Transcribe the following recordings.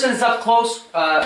person is up close,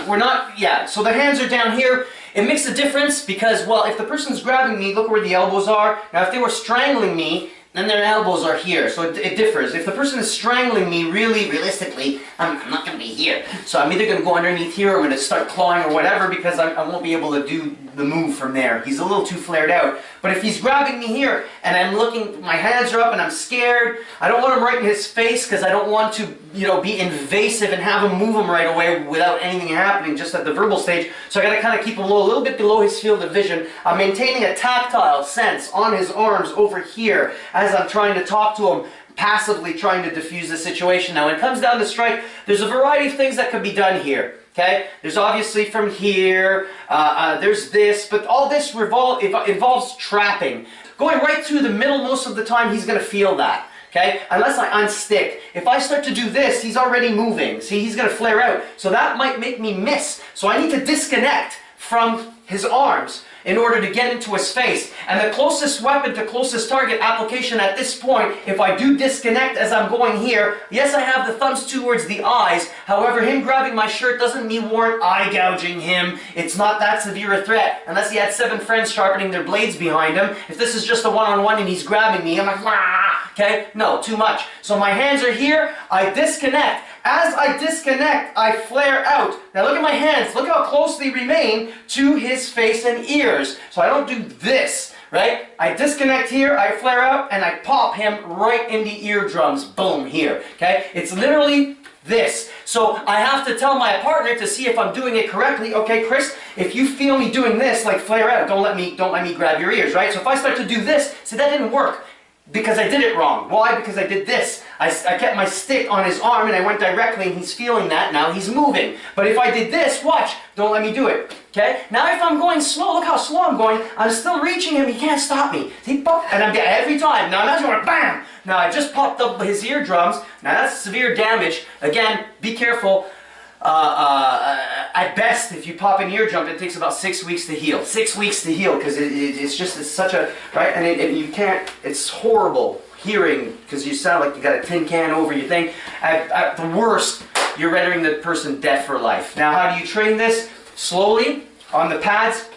we're not, yeah, so the hands are down here. It makes a difference because, well, if the person's grabbing me, look where the elbows are. Now, if they were strangling me, then their elbows are here, so it differs. If the person is strangling me, really, realistically, I'm not going to be here. So I'm either going to go underneath here or I'm going to start clawing or whatever because I won't be able to do the move from there. He's a little too flared out. But if he's grabbing me here and I'm looking, my hands are up and I'm scared, I don't want him right in his face because I don't want to, you know, be invasive and have him move him right away without anything happening just at the verbal stage. So I got to kind of keep him low, a little bit below his field of vision. I'm maintaining a tactile sense on his arms over here as I'm trying to talk to him, passively trying to diffuse the situation. Now when it comes down to strike, there's a variety of things that can be done here. Okay, there's obviously from here, there's this, but all this involves trapping. Going right through the middle most of the time, he's going to feel that. Okay, unless I unstick. If I start to do this, he's already moving. See, he's going to flare out. So that might make me miss. So I need to disconnect from his arms in order to get into his face. And the closest weapon to closest target application at this point, if I do disconnect as I'm going here, yes, I have the thumbs towards the eyes. However, him grabbing my shirt doesn't mean warrant eye gouging him. It's not that severe a threat, unless he had 7 friends sharpening their blades behind him. If this is just a one-on-one and he's grabbing me, I'm like, wah! Okay? No, too much. So my hands are here, I disconnect. As I disconnect, I flare out. Now look at my hands. Look how close they remain to his face and ears. So I don't do this, right? I disconnect here, I flare out, and I pop him right in the eardrums. Boom, here. Okay? It's literally this. So I have to tell my partner to see if I'm doing it correctly. Okay, Chris, if you feel me doing this, like flare out, don't let me grab your ears, right? So if I start to do this, see, that didn't work. Because I did it wrong. Why? Because I did this. I kept my stick on his arm and I went directly and he's feeling that. Now he's moving. But if I did this, watch, don't let me do it. Okay? Now if I'm going slow, look how slow I'm going. I'm still reaching him. He can't stop me. See, pop, and I'm dead every time. Now imagine going bam! Now I just popped up his eardrums. Now that's severe damage. Again, be careful. At best, if you pop an eardrum, it takes about 6 weeks to heal. 6 weweeks to heal because it's such a, right? And you can't, it's horrible hearing because you sound like you got a tin can over your thing. At the worst, you're rendering the person deaf for life. Now, how do you train this? Slowly, on the pads.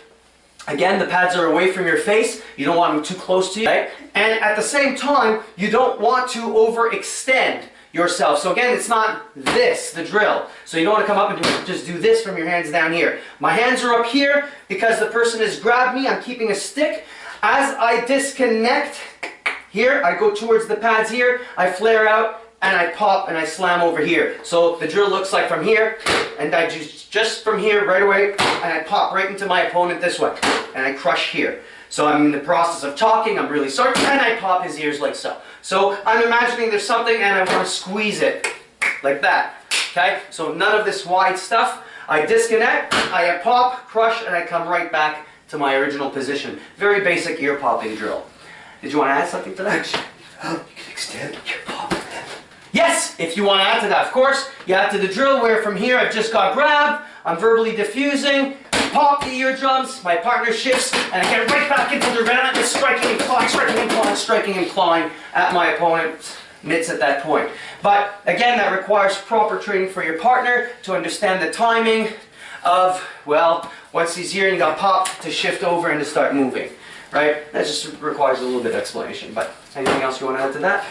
Again, the pads are away from your face. You don't want them too close to you, right? And at the same time, you don't want to overextend yourself. So again, it's not this, the drill. So you don't want to come up and just do this from your hands down here. My hands are up here because the person has grabbed me. I'm keeping a stick. As I disconnect here, I go towards the pads here, I flare out, and I pop and I slam over here. So the drill looks like from here, and I just from here right away, and I pop right into my opponent this way, and I crush here. So I'm in the process of talking, I'm really sorry, and I pop his ears like so. So I'm imagining there's something and I want to squeeze it, like that. Okay? So none of this wide stuff. I disconnect, I pop, crush, and I come right back to my original position. Very basic ear popping drill. Did you want to add something to that? You can extend your pop. Yes, if you want to add to that, of course. You add to the drill where from here I've just got grabbed, I'm verbally diffusing, pop the eardrums, my partner shifts, and I get right back into the relentless striking and clawing, striking and clawing, striking and clawing at my opponent's mitts at that point. But again, that requires proper training for your partner to understand the timing of, well, once he's here and you got pop to shift over and to start moving. Right? That just requires a little bit of explanation. But anything else you want to add to that?